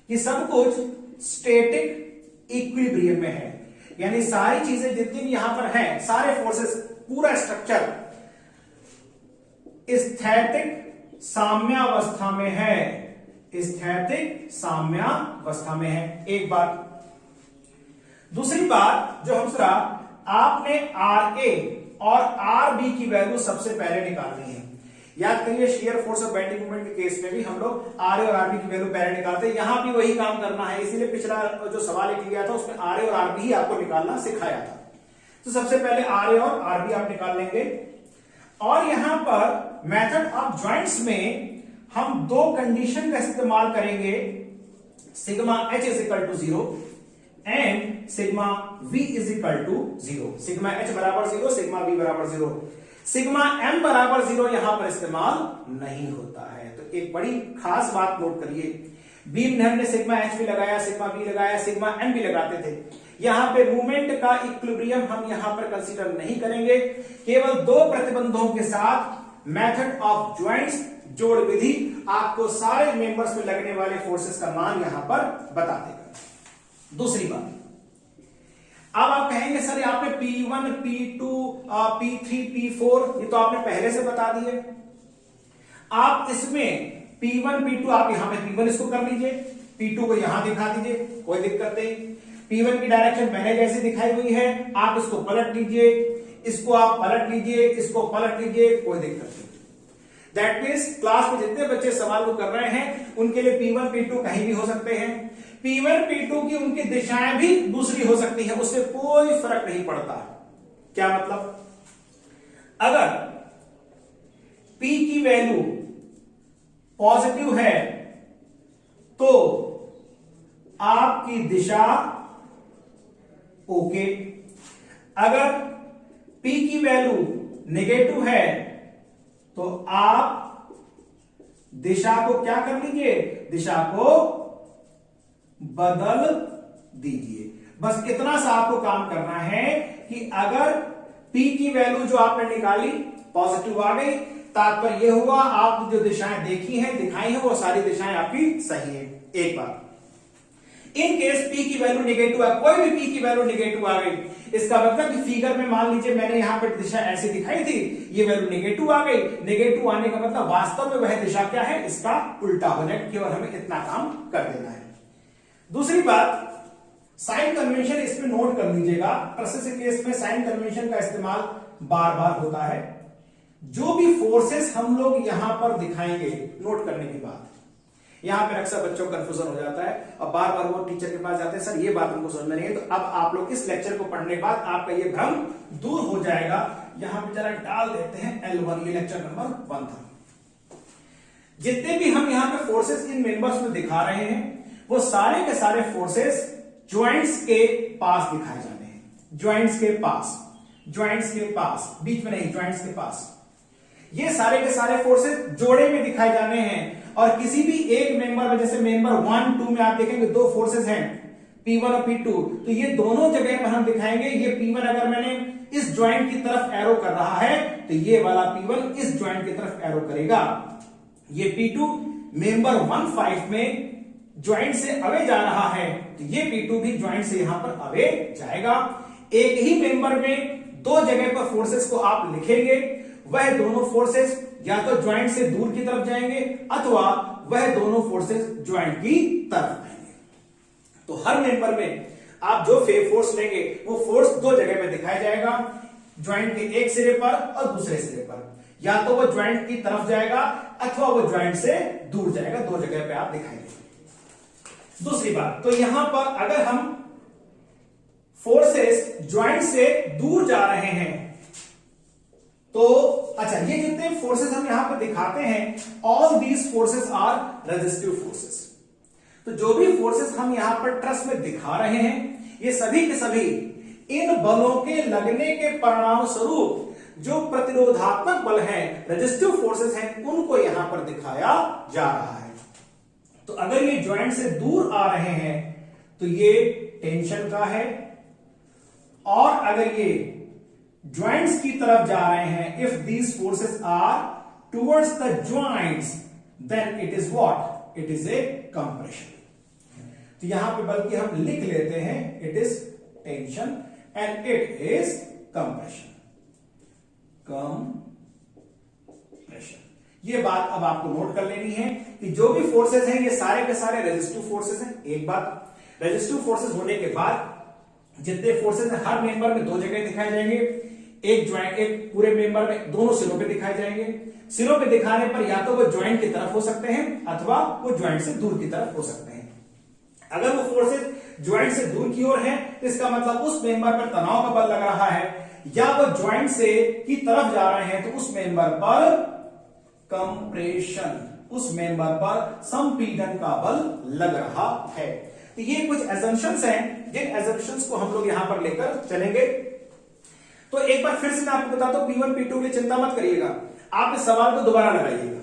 कि सब कुछ स्टैटिक इक्विलिब्रियम में है, यानी सारी चीजें जितनी भी यहां पर हैं, सारे फोर्सेस, पूरा स्ट्रक्चर स्थैतिक साम्यावस्था में है, स्थैतिक साम्यावस्था में है। एक बात। दूसरी बात जो हम आपने RA और RB की वैल्यू सबसे पहले निकालनी है। याद करिए शियर फोर्स और बेंडिंग मोमेंट के केस में भी हम लोग RA और RB की वैल्यू पहले निकालते हैं, यहां भी वही काम करना है। इसीलिए पिछला जो सवाल एक लिया था उसमें RA और RB ही आपको निकालना सिखाया था। तो सबसे पहले RA और RB आप निकाल लेंगे। और यहां पर मेथड ऑफ ज्वाइंट्स में हम दो कंडीशन का इस्तेमाल करेंगे, sigma H is equal to 0 and sigma V is equal to 0। Sigma H बराबर 0, सिग्मा V बराबर 0। सिग्मा M बराबर 0 यहां पर इस्तेमाल नहीं होता है। तो एक बड़ी खास बात नोट करिए, बीम में हमने सिग्मा H भी लगाया, सिग्मा V लगाया, सिग्मा M भी लगाते थे। यहां पे मूवमेंट का इक्विलिब्रियम हम यहां पर कंसीडर नहीं करेंगे। केवल दो प्रतिबंधों के साथ मेथड ऑफ ज्वाइंट्स, जोड़ विधि आपको सारे मेंबर्स में लगने वाले फोर्सेस का मान यहां पर बता देगा। दूसरी बात, अब आप कहेंगे सर आपने P1, P2, P3, P4 ये तो आपने पहले से बता दिए। आप इसमें P1, P2 आप यहां पे P1 इसको कर लीजिए, P2 को यहां दिखा दीजिए, कोई दिक्कत नहीं। P1 की डायरेक्शन मैंने जैसे दिखाई हुई है, आप इसको पलट लीजिए, इसको आप पलट लीजिए, इसको पलट लीजिए, कोई दिक्कत नहीं। दैट मीन्स क्लास में जितने बच्चे सवाल को कर रहे हैं उनके लिए P1, P2 कहीं भी हो सकते हैं। P1, P2 की उनकी दिशाएं भी दूसरी हो सकती है, उससे कोई फर्क नहीं पड़ता। क्या मतलब, अगर P की वैल्यू पॉजिटिव है तो आपकी दिशा ओके, अगर P की वैल्यू नेगेटिव है तो आप दिशा को क्या कर लीजिए, दिशा को बदल दीजिए। बस इतना सा आपको काम करना है कि अगर P की वैल्यू जो आपने निकाली पॉजिटिव आ गई, तात्पर्य यह हुआ आपने जो दिशाएं देखी हैं, दिखाई हैं, वो सारी दिशाएं आपकी सही है। एक बात, इन केस P की वैल्यू नेगेटिव है, कोई भी P की वैल्यू नेगेटिव आ गई, इसका मतलब कि फिगर में मान लीजिए मैंने यहां पर दिशा ऐसी दिखाई थी, ये वैल्यू नेगेटिव आ गई। नेगेटिव आने का मतलब वास्तव में वह दिशा क्या है, इसका उल्टा हो जाए। केवल हमें इतना काम कर देना है। दूसरी बात, साइन कन्वेंशन इसमें नोट कर लीजिएगा। ट्रसेस के केस में साइन कन्वेंशन का इस्तेमाल बार बार होता है। जो भी फोर्सेस हम लोग यहां पर दिखाएंगे, नोट करने की बात, यहां पर अक्सर बच्चों को कंफ्यूजन हो जाता है और बार बार वो टीचर के पास जाते हैं, सर ये बात हमको समझ में नहीं है। तो अब आप लोग इस लेक्चर को पढ़ने के बाद आपका ये भ्रम दूर हो जाएगा। यहां पे जरा डाल देते हैं L1, ये लेक्चर नंबर 1 था। जितने भी हम यहां पे फोर्सेस इन मेंबर्स में दिखा रहे हैं, वो सारे के सारे फोर्सेस ज्वाइंट्स के पास दिखाए जाने हैं। ज्वाइंट्स के पास, ज्वाइंट्स के पास, बीच में नहीं, ज्वाइंट्स के पास ये सारे के सारे फोर्सेस जोड़े में दिखाए जाने हैं। और किसी भी एक मेंबर में, जैसे मेंबर 1 2 में आप देखेंगे दो फोर्सेस हैं P1 और P2, तो ये दोनों जगह पर हम दिखाएंगे ये P1 अगर मैंने इस ज्वाइंट की तरफ एरो कर रहा है तो ये वाला P1 इस ज्वाइंट की तरफ एरो करेगा। ये P2 मेंबर 1 5 में ज्वाइंट से अवे जा रहा है तो ये P2 भी ज्वाइंट से यहां पर अवे जाएगा। एक ही मेंबर में दो जगह पर फोर्सेस को आप लिखेंगे, वह दोनों फोर्सेस या तो ज्वाइंट से दूर की तरफ जाएंगे अथवा वह दोनों फोर्सेस ज्वाइंट की तरफ आएंगे। तो हर मेंबर में आप जो फोर्स लेंगे वो फोर्स दो जगह पे दिखाया जाएगा, ज्वाइंट के एक सिरे पर और दूसरे सिरे पर, या तो वो ज्वाइंट की तरफ जाएगा अथवा वो ज्वाइंट से दूर जाएगा, दो जगह पे आप दिखाएंगे। दूसरी बात, तो यहां पर अगर हम फोर्सेस ज्वाइंट से दूर जा रहे हैं तो अच्छा, ये जितने फोर्सेस हम यहां पर दिखाते हैं all these forces are resistive forces. तो जो भी फोर्सेस हम यहां पर ट्रस में दिखा रहे हैं ये सभी के सभी इन बलों के लगने के परिणाम स्वरूप जो प्रतिरोधात्मक बल हैं, रेजिस्टिव फोर्सेस हैं, उनको यहां पर दिखाया जा रहा है। तो अगर ये ज्वाइंट से दूर आ रहे हैं तो ये टेंशन का है, और अगर ये ज्वाइंट्स की तरफ जा रहे हैं, if these forces are towards the joints then it is what, it is a compression. तो यहां पे बल्कि हम लिख लेते हैं it is tension and it is compression. ये बात अब आपको नोट कर लेनी है कि जो भी फोर्सेस हैं ये सारे के सारे रेजिस्टिव फोर्सेस हैं। एक बात, रेजिस्टिव फोर्सेस होने के बाद जितने फोर्सेस हैं हर मेंबर में दो जगह दिखाए जाएंगे, एक ज्वाइंट, एक पूरे मेंबर में दोनों सिरों पे दिखाए जाएंगे। सिरों पे दिखाने पर या तो वो ज्वाइंट की तरफ हो सकते हैं अथवा वो ज्वाइंट से दूर की तरफ हो सकते हैं। अगर वो फोर्सेस ज्वाइंट से दूर की ओर है तो इसका मतलब उस मेंबर पर तनाव का बल लग रहा है, या वो ज्वाइंट से की तरफ जा रहे हैं तो उस मेंबर पर कंप्रेशन, उस मेंबर पर संपीड़न का बल लग रहा है। तो ये कुछ एजम्पशंस हैं जिन एजम्पशंस को हम लोग यहां पर लेकर चलेंगे। तो एक बार फिर से मैं आपको बताता हूं, P1 P2 के लिए चिंता मत करिएगा, आप इस सवाल को दोबारा लगाइएगा,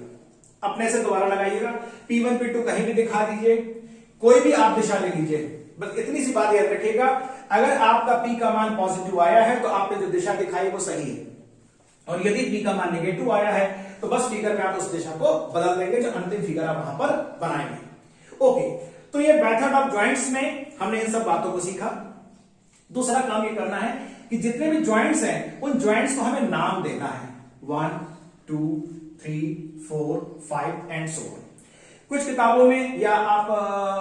अपने से दोबारा लगाइएगा। P1 P2 कहीं भी दिखा दीजिए, कोई भी आप दिशा ले लीजिए, बस इतनी सी बात याद रखिएगा, अगर आपका P का मान पॉजिटिव आया है तो आपने जो दिशा दिखाई वो सही है, और यदि P का मान नेगेटिव आया है तो बस फिगर में आप उस दिशा को बदल देंगे, जो अंतिम फिगर आप वहां पर बनाएंगे। ओके, तो ये मेथड ऑफ ज्वाइंट्स में हमने इन सब बातों को सीखा। दूसरा काम ये करना है कि जितने भी ज्वाइंट्स हैं उन ज्वाइंट्स को हमें नाम देना है, 1 2 3 4 5 एंड सो ऑन। कुछ किताबों में या आप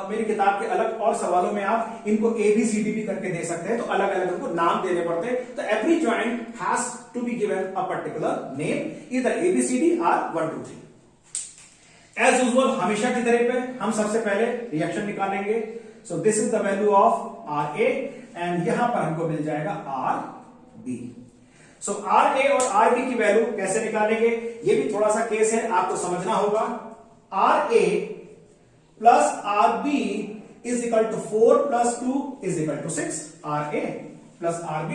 मेरी किताब के अलग और सवालों में आप इनको ABCD भी करके दे सकते हैं, तो अलग अलग उनको नाम देने पड़ते हैं। तो every joint has to be given a particular name, इधर ABCD or 1 2 3। एज यूजुअल हमेशा की तरह पे हम सबसे पहले रिएक्शन निकालेंगे। So this is the value of RA and यहां पर हमको मिल जाएगा RB। सो RA और RB की वैल्यू कैसे निकालेंगे, ये भी थोड़ा सा केस है, आपको समझना होगा। RA plus RB is equal to 4 plus 2 is equal to 6। RA plus RB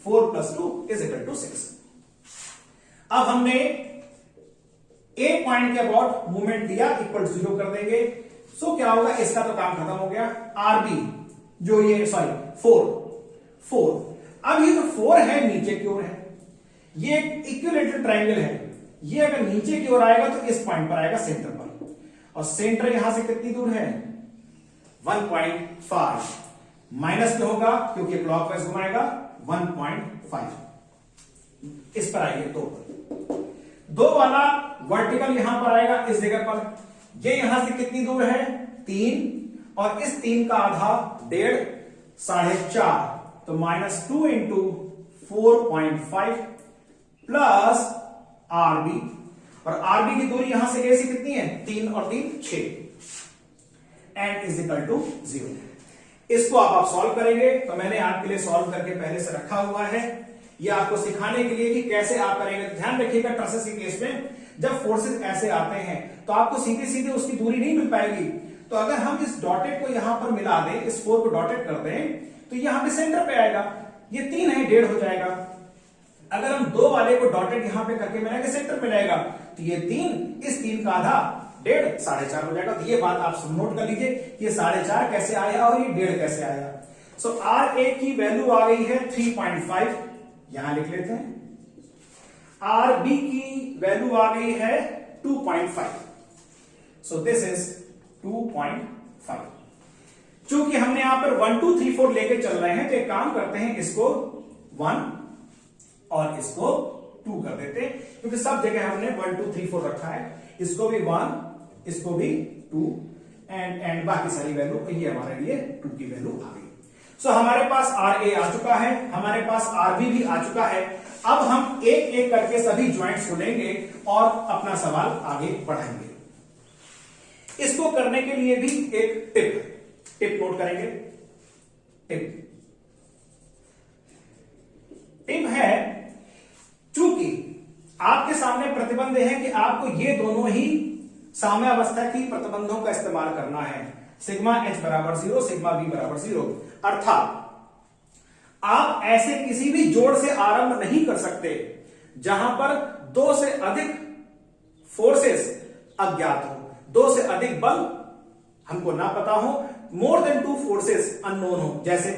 4 plus 2 is equal to 6। अब हमने A पॉइंट के अबाउट मूवमेंट दिया, इक्वल 0 कर देंगे। सो क्या होगा, इसका तो काम खत्म हो गया। RB जो ये 4, अब ये जो 4 है नीचे की ओर है, ये एक इक्विलेटरल ट्रायंगल है, ये अगर नीचे की ओर आएगा तो इस पॉइंट पर आएगा सेंटर पर, और सेंटर यहां से कितनी दूर है 1.5, माइनस में होगा क्योंकि क्लॉकवाइज घुमाएगा 1.5, इस पर आएंगे 2 वाला वर्टिकल यहां पर आएगा इस जगह पर, ये यहां से कितनी दूर है 3, और इस 3 का आधा 1.5 4.5, तो -2 इंटू 4.5 प्लस RB, और RB की दूरी यहां से ऐसी कितनी है 3 और 3 6, एंड इज इक्वल टू 0। इसको आप सॉल्व करेंगे, तो मैंने आपके लिए सॉल्व करके पहले से रखा हुआ है, ये आपको सिखाने के लिए कि कैसे आप करेंगे। ध्यान रखिएगा ट्रसेस के केस में जब फोर्सेस ऐसे आते हैं तो आपको सीधे सीधे उसकी दूरी नहीं मिल पाएगी। तो अगर हम इस डॉटेड को यहां पर मिला दें, इस 4 को डॉटेड कर दें, तो यहां पे सेंटर पे आएगा, ये 3 है 1.5 हो जाएगा। अगर हम 2 वाले को डॉटेड यहां पे करके मिलाएंगे सेंटर में जाएगा, तो ये 3 इस 3 का आधा 1.5 4.5 हो जाएगा। तो ये बात आप नोट कर लीजिए, ये 4.5 कैसे आया और ये 1.5 कैसे आया। सो आर ए की वैल्यू आ गई है 3.5, यहां लिख लेते हैं। आर बी की वैल्यू आ गई है 2.5, सो दिस इज 2.5। चूंकि हमने यहां पर 1 2 3 4 लेके चल रहे हैं, तो एक काम करते हैं, इसको 1 और इसको 2 कर देते हैं, क्योंकि सब जगह हमने 1 2 3 4 रखा है। इसको भी 1, इसको भी 2 एंड बाकी सारी वैल्यू, ये हमारे लिए 2 की वैल्यू आ गई। सो हमारे पास आर ए आ चुका है, हमारे पास आर बी भी आ चुका है। अब हम एक एक करके सभी ज्वाइंट्स को लेंगे और अपना सवाल आगे बढ़ाएंगे। इसको करने के लिए भी एक टिप नोट करेंगे। टिप है, चूंकि आपके सामने प्रतिबंध है कि आपको ये दोनों ही साम्यावस्था की प्रतिबंधों का इस्तेमाल करना है, सिग्मा एच बराबर 0, सिग्मा बी बराबर 0। अर्थात आप ऐसे किसी भी जोड़ से आरंभ नहीं कर सकते जहां पर 2 से अधिक फोर्सेस अज्ञात हो, 2 से अधिक बल हमको ना पता हो, मोर देन 2 फोर्सेस अननोन हो। जैसे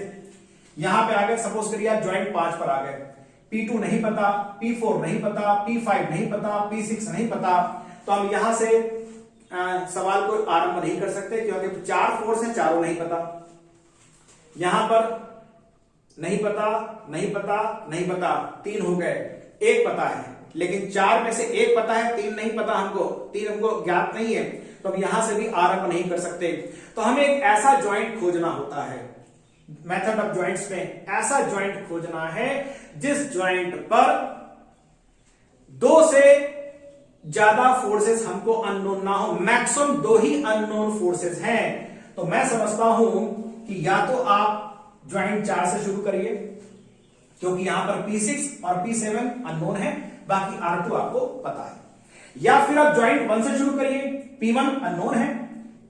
यहां पे आ गए, सपोज करिए आप ज्वाइंट 5 पर आ गए, P2 नहीं पता, P4 नहीं पता, P5 नहीं पता, P6 नहीं पता, तो हम यहां से सवाल को आरंभ नहीं कर सकते, क्योंकि 4 फोर्स है, चारों नहीं पता। यहां पर नहीं पता, नहीं पता, नहीं पता, 3 हो गए, 1 पता है, लेकिन 4 में से 1 पता है, 3 नहीं पता हमको, 3 हमको ज्ञात नहीं है, तो हम यहां से भी आरंभ नहीं कर सकते। तो हमें एक ऐसा ज्वाइंट खोजना होता है, मेथड ऑफ ज्वाइंट्स में ऐसा ज्वाइंट खोजना है जिस ज्वाइंट पर 2 से ज्यादा फोर्सेस हमको अननोन ना हो, मैक्सिमम 2 ही अननोन फोर्सेस हैं। तो मैं समझता हूं कि या तो आप ज्वाइंट 4 से शुरू करिए, क्योंकि यहां पर P6 और P7 अननोन है, बाकी R2 आपको पता है, या फिर आप ज्वाइंट 1 से शुरू करिए, P1 अननोन है,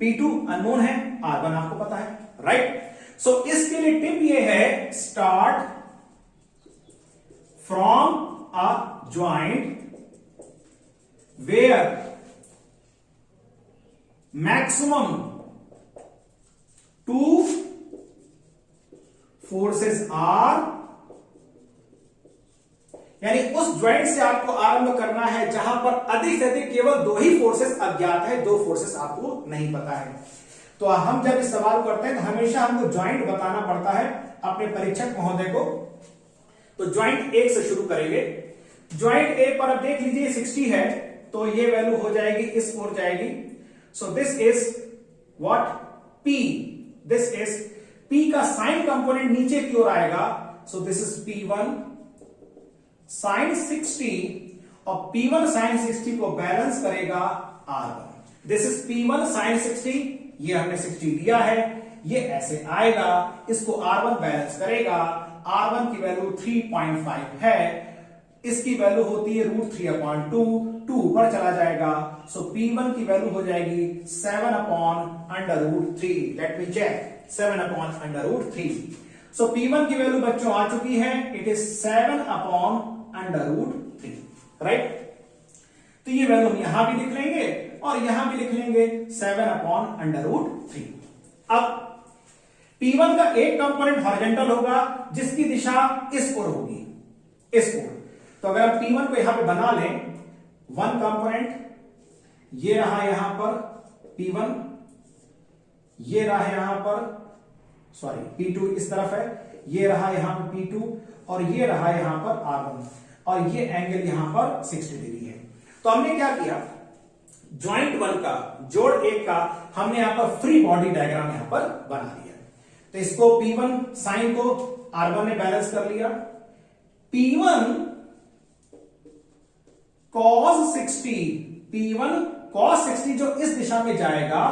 P2 अननोन है, R1 आपको पता है, राइट। सो इसके लिए टिप ये है, start from a joint where maximum 2 forces are, यानी उस ज्वाइंट से आपको आरंभ करना है जहां पर अधिक से अधिक केवल 2 ही फोर्सेस अज्ञात है, 2 फोर्सेस आपको नहीं पता है। तो हम जब इस सवाल करते हैं तो हमेशा हमको ज्वाइंट बताना पड़ता है अपने परीक्षक महोदय को। तो ज्वाइंट 1 से शुरू करेंगे। ज्वाइंट ए पर अब देख लीजिए 60 है, तो ये वैल्यू हो जाएगी, इस ओर जाएगी। सो this is what, P, this is P का साइन कंपोनेंट नीचे की ओर आएगा, सो दिस इज P1 साइन 60, और P1 साइन 60 को बैलेंस करेगा R1। This is P1 sine 60, ये हमने 60 लिया है, ये ऐसे आएगा, इसको R1 बैलेंस करेगा, R1 की वैल्यू 3.5 है, इसकी वैल्यू होती है √3/2, 2 ऊपर चला जाएगा, सो P1 की वैल्यू हो जाएगी 7/√3। Let me check, 7/√3। सो P1 की वैल्यू बच्चों आ चुकी है, इट इज 7/√3, राइट। तो ये वैल्यू हम यहां भी लिख लेंगे और यहां भी लिख लेंगे 7/√3। अब P1 का एक कंपोनेंट हॉरिजॉन्टल होगा, जिसकी दिशा इस ओर होगी, इस ओर। तो अगर हम P1 को यहां पे बना लें, 1 कंपोनेंट ये रहा यहां पर P1, ये रहा यहां पर, सॉरी P2 इस तरफ है, ये रहा यहां पर P2, और ये रहा यहां पर R1, और ये एंगल यहां पर 60 डिग्री है। तो हमने क्या किया, ज्वाइंट 1 का, जोड़ 1 का हमने यहां पर फ्री बॉडी डायग्राम यहां पर बना दिया। तो इसको P1 साइन को R1 ने बैलेंस कर लिया, P1 cos 60, P1 cos 60 जो इस दिशा में जाएगा,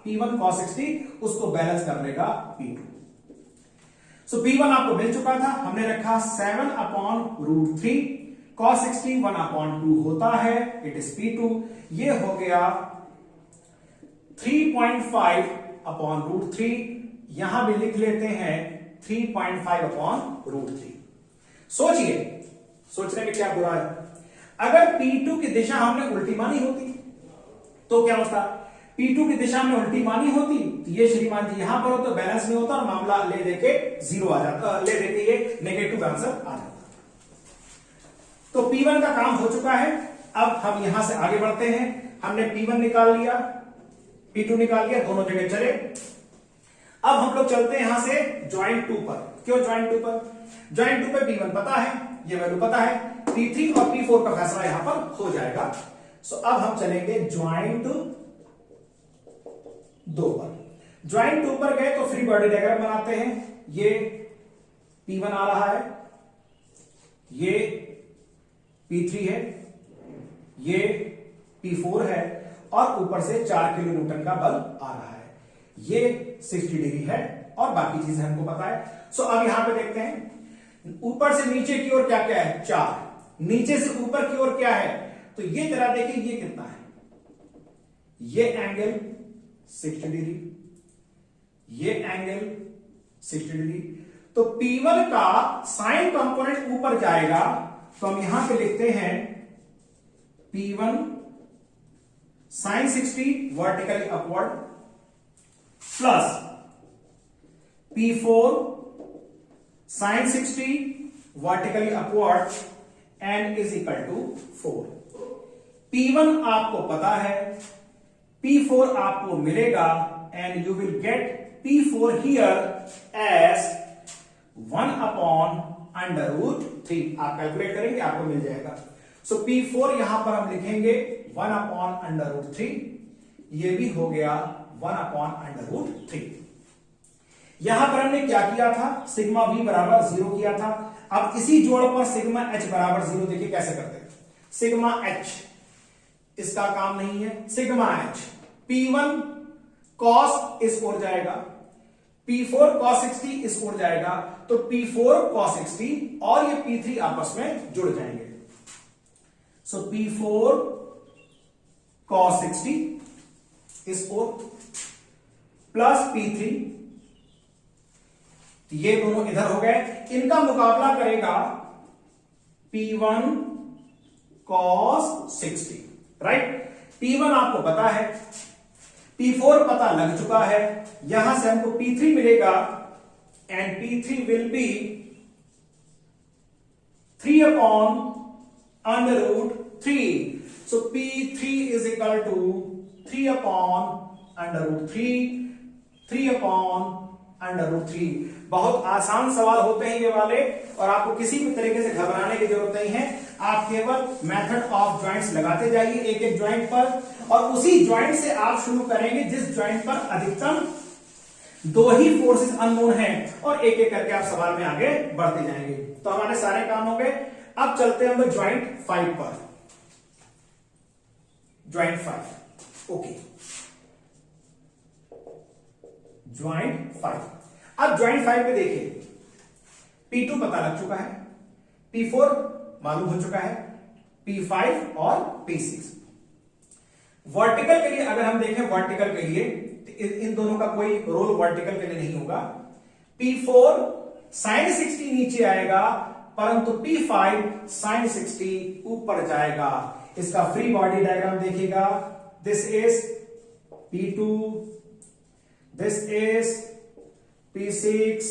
P1 cos 60 उसको बैलेंस कर लेगा P2। सो P1 आपको मिल चुका था, हमने रखा 7/√3, cos 60 1/2 होता है, इट इज P2। ये हो गया 3.5/√3, यहां भी लिख लेते हैं 3.5/√3। सोचिए, सोचने में क्या बुरा है, अगर P2 की दिशा हमने उल्टी मानी होती तो क्या होता, P2 की दिशा में उल्टी मानी होती तो ये श्रीमान जी यहां पर हो तो बैलेंस नहीं होता और मामला ले देके जीरो आ जाता, ले देके ये नेगेटिव आंसर आ जाता। तो P1 का काम हो चुका है। अब हम यहां से आगे बढ़ते हैं। हमने P1 निकाल लिया, P2 निकाल लिया, दोनों जगह चले। अब हम लोग चलते हैं यहां से ज्वाइंट 2 पर। क्यों ज्वाइंट 2 पर? ज्वाइंट 2 पे P1 पता है, ये वैल्यू पता है, P3 और P4 का फैसला यहां पर हो जाएगा। सो अब हम चलेंगे ज्वाइंट 2 पर। ज्वाइंट 2 पर गए तो फ्री बॉडी डायग्राम बनाते हैं। ये P1 आ रहा है, ये P3 है, ये P4 है और ऊपर से 4 किलो न्यूटन का बल आ रहा है। ये 60 डिग्री है और बाकी चीजें हमको पता है। सो अब यहां पे देखते हैं ऊपर से नीचे की ओर क्या क्या है, 4, नीचे से ऊपर की ओर क्या है, तो ये जरा देखिए ये कितना है, ये एंगल 60 डिग्री, ये एंगल 60 डिग्री। तो P1 का साइन कंपोनेंट ऊपर जाएगा तो हम यहां पे लिखते हैं P1 sine 60 vertically upward plus P4 sine 60 vertically upward and is equal to 4। P1 आपको पता है, P4 आपको मिलेगा and you will get P4 here as 1/√3। आप कैलकुलेट करेंगे आपको मिल जाएगा। सो P4 यहां पर हम लिखेंगे 1/√3, ये भी हो गया 1/√3। यहां पर हमने क्या किया था, सिग्मा V बराबर 0 किया था। अब इसी जोड़ पर सिग्मा H बराबर 0 देखिए कैसे करते हैं। सिग्मा H इसका काम नहीं है, सिग्मा H P1 cos इस ओर जाएगा, P4 cos 60 इस ओर जाएगा, तो P4 cos 60 और ये P3 आपस में जुड़ जाएंगे। सो P4 cos 60 इस ओर प्लस P3, ये दोनों इधर हो गए। इनका मुकाबला करेगा P1 cos 60, राइट। P1 आपको पता है, P4 पता लग चुका है, यहां से हमको P3 मिलेगा and P3 will be 3/√3। So P3 is equal to 3/√3। बहुत आसान सवाल होते हैं ये वाले और आपको किसी भी तरीके से घबराने की जरूरत नहीं है। आप केवल मेथड ऑफ ज्वाइंट्स लगाते जाइए एक एक ज्वाइंट पर, और उसी ज्वाइंट से आप शुरू करेंगे जिस ज्वाइंट पर अधिकतम 2 ही फोर्सेस अननोन हैं, और एक एक करके आप सवाल में आगे बढ़ते जाएंगे। तो हमारे सारे काम हो गए। अब चलते हैं हम लोग ज्वाइंट 5 पर। Joint 5, okay, joint 5। अब ज्वाइंट 5 में देखिए P2 पता लग चुका है, P4 मालूम हो चुका है, P5 और P6। वर्टिकल के लिए अगर हम देखें, वर्टिकल के लिए इन दोनों का कोई रोल वर्टिकल के लिए नहीं होगा। P4 साइन 60 नीचे आएगा, परंतु P5 साइन 60 ऊपर जाएगा। इसका फ्री बॉडी डायग्राम देखिएगा। This is P2, this is P6,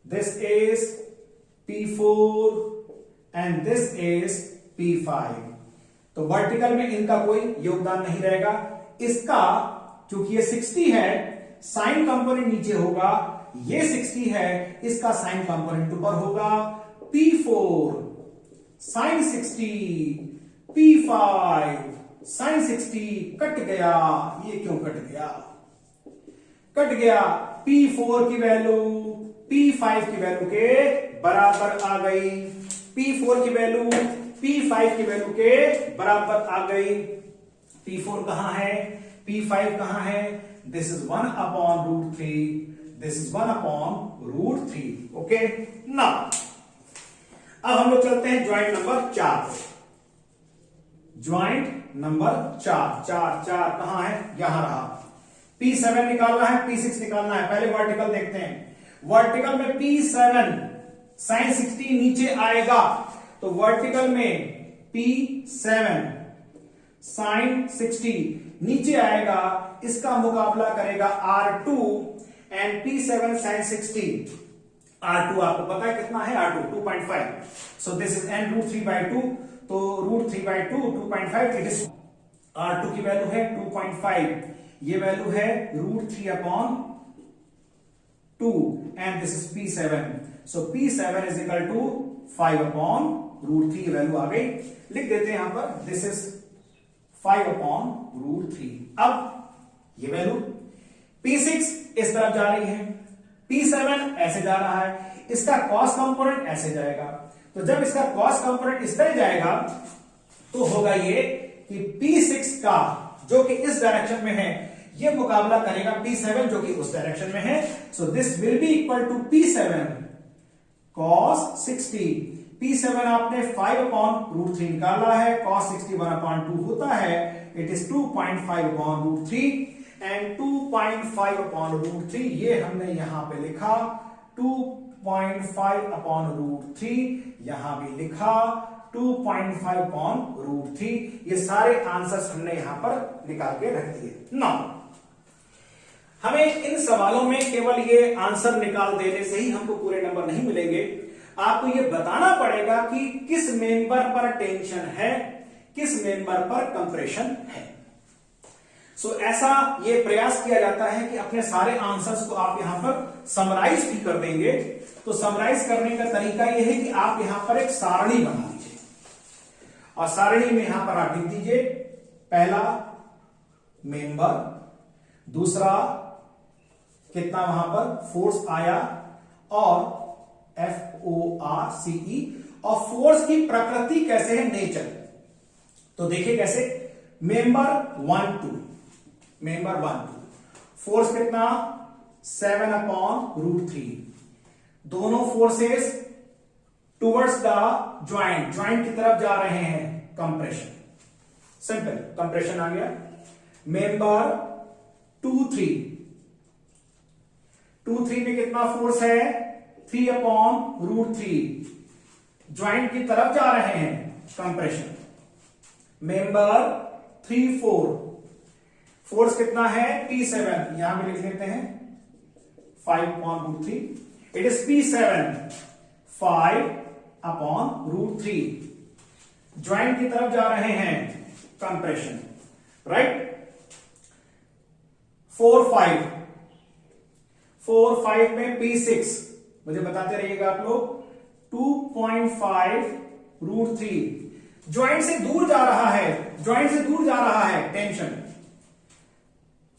this is P4 and this is P5। तो वर्टिकल में इनका कोई योगदान नहीं रहेगा। इसका क्योंकि ये 60 है, साइन कंपोनेंट नीचे होगा, ये 60 है, इसका साइन कंपोनेंट ऊपर होगा। P4 sine 60, P5 sign 60 cut गया। ये क्यों कट गया? कट गया। P4 की वैल्यू P5 की वैल्यू के बराबर आ गई। P4 की वैल्यू P5 की वैल्यू के बराबर आ गई। P4 कहां है, P5 कहां है? This is 1/√3, this is 1/√3। Okay, now अब हम लोग चलते हैं ज्वाइंट नंबर 4 पे। ज्वाइंट नंबर 4 कहां है? यहां रहा। P7 निकालना है, P6 निकालना है। पहले वर्टिकल देखते हैं। वर्टिकल में P7 साइन 60 नीचे आएगा, तो वर्टिकल में P7 साइन 60 नीचे आएगा, इसका मुकाबला करेगा R2 and P7 sin 60। R2 आपको पता है कितना है, R2 2.5, so this is n √3/2, तो √3/2 2.5, इट इज R2 की वैल्यू है 2.5, ये वैल्यू है √3/2 and this is P7, so P7 is equal to 5/√3, value आ गई, लिख देते हैं यहां पर, दिस इज 5/√3। अब ये वैल्यू P6 इस तरफ जा रही है, P7 ऐसे जा रहा है, इसका कॉस कंपोनेंट ऐसे जाएगा, तो जब इसका कॉस कंपोनेंट इस तरह जाएगा तो होगा ये कि P6 का जो कि इस डायरेक्शन में है ये मुकाबला करेगा P7 जो कि उस डायरेक्शन में है, so this will be equal to P7 cos 60। P7 आपने 5/√3 निकाला है, cos 60 1/2 होता है, इट इज 2.5/√3 एंड 2.5/√3 ये हमने यहां पे लिखा, 2.5/√3 यहां भी लिखा, 2.5/√3, ये सारे आंसर्स हमने यहां पर निकाल के रख दिए। नाउ हमें इन सवालों में केवल ये आंसर निकाल देने से ही हमको पूरे नंबर नहीं मिलेंगे, आपको ये बताना पड़ेगा कि किस मेंबर पर टेंशन है, किस मेंबर पर कंप्रेशन है। सो ऐसा ये प्रयास किया जाता है कि अपने सारे आंसर्स को आप यहां पर समराइज भी कर देंगे। तो समराइज करने का तरीका यह है कि आप यहां पर एक सारणी बना लीजिए और सारणी में यहां पर आप लिख दीजिए, पहला मेंबर, दूसरा कितना वहां पर फोर्स आया और FORCE, और फोर्स की प्रकृति कैसे है, नेचर। तो देखिए कैसे, मेंबर 1 2, मेंबर 1 2, फोर्स कितना 7/√3, दोनों forces towards the joint, joint की तरफ जा रहे हैं, कंप्रेशन, सिंपल कंप्रेशन आ गया। मेंबर 2 3, 2 3 में कितना फोर्स है, 3/√3, ज्वाइंट की तरफ जा रहे हैं, कंप्रेशन। मेंबर 3 4, फोर्स कितना है, P7, यहां पे लिख लेते हैं 5/√3, इट इज P7 5/√3, ज्वाइंट की तरफ जा रहे हैं, कंप्रेशन, राइट। 4 5 में P6, मुझे बताते रहिएगा आप लोग, 2.5/√3, ज्वाइंट से दूर जा रहा है, ज्वाइंट से दूर जा रहा है, टेंशन।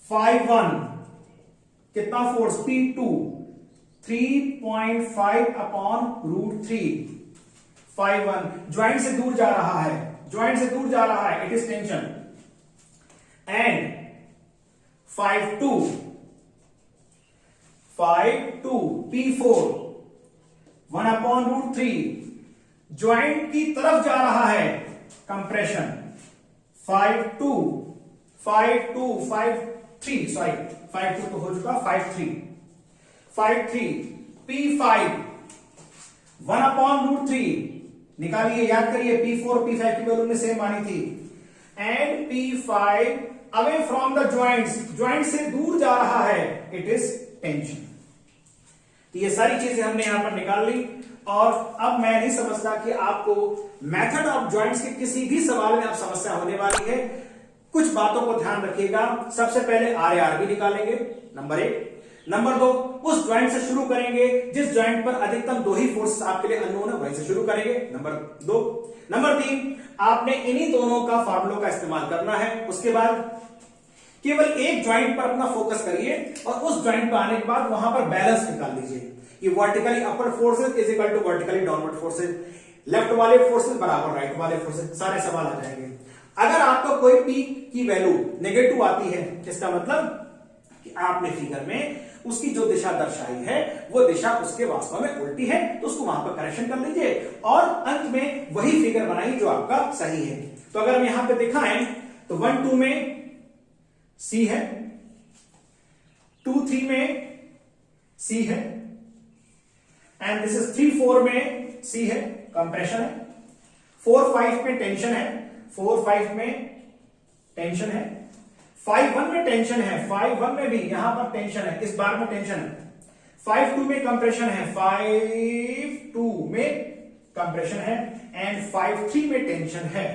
5/1, कितना फोर्स, P2, 3.5/√3, 5/1, ज्वाइंट से दूर जा रहा है, ज्वाइंट से दूर जा रहा है, it is tension. And 5/2 P4, 1/√3, joint की तरफ जा रहा है, कंप्रेशन। 5/2 तो हो चुका, 5/3 P5 1/√3, निकालिए, याद करिए, P4 P5 की वैल्यू में सेम आनी थी। And P5 away from the joints, joint से दूर जा रहा है, इट इज टेंशन। तो ये सारी चीजें हमने यहां पर निकाल ली, और अब मैं नहीं समझता कि आपको मेथड ऑफ ज्वाइंट्स के किसी भी सवाल में अब समस्या होने वाली है। कुछ बातों को ध्यान रखिएगा, सबसे पहले RARB निकालेंगे, नंबर 1। नंबर 2, उस ज्वाइंट से शुरू करेंगे जिस ज्वाइंट पर अधिकतम 2 ही फोर्स आपके लिए अननोन है, वहीं से शुरू करेंगे, नंबर 2। नंबर 3, आपने इन्हीं दोनों का फार्मूलों का इस्तेमाल करना है। उसके बाद केवल एक ज्वाइंट पर अपना फोकस करिए और उस ज्वाइंट पर आने के बाद वहां पर बैलेंस निकाल लीजिए कि vertically upward forces is equal to vertically downward forces, left वाले फोर्सेज बराबर राइट वाले फोर्सेज, सारे सवाल आ जाएंगे। अगर आपको कोई P की वैल्यू नेगेटिव आती है, इसका मतलब कि आपने फिगर में उसकी जो दिशा दर्शाई है वो दिशा उसके वास्तव में उल्टी है, तो उसको वहां पर करेक्शन कर लीजिए और अंत में वही फिगर बनाइए जो आपका सही है। तो अगर हम यहां पे दिखाएं तो 1 2 में C है, 2 3 में C है, एंड दिस इज 3 4 में C है, कंप्रेशन है। 4 5 में टेंशन है, 4 5 में टेंशन है। 5-1 में टेंशन है, 5-1 में भी यहां पर टेंशन है, इस बार में टेंशन है। 5-2 में कंप्रेशन है, 5-2 में कंप्रेशन है एंड 5-3 में टेंशन है।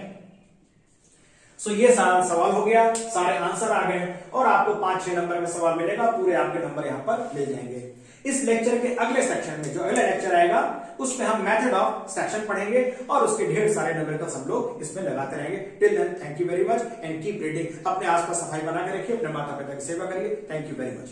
सो ये सारा सवाल हो गया, सारे आंसर आ गए और आपको 5-6 नंबर में सवाल मिलेगा, पूरे आपके नंबर यहां पर मिल जाएंगे। इस लेक्चर के अगले सेक्शन में, जो अगला लेक्चर आएगा, उसमें हम मेथड ऑफ सेक्शन पढ़ेंगे और उसके ढेर सारे न्यूमेरिकल्स हम लोग इसमें लगाते रहेंगे। Till then thank you very much and keep reading. अपने आसपास सफाई बना के रखिए, अपने माता पिता की सेवा करिए। Thank you very much.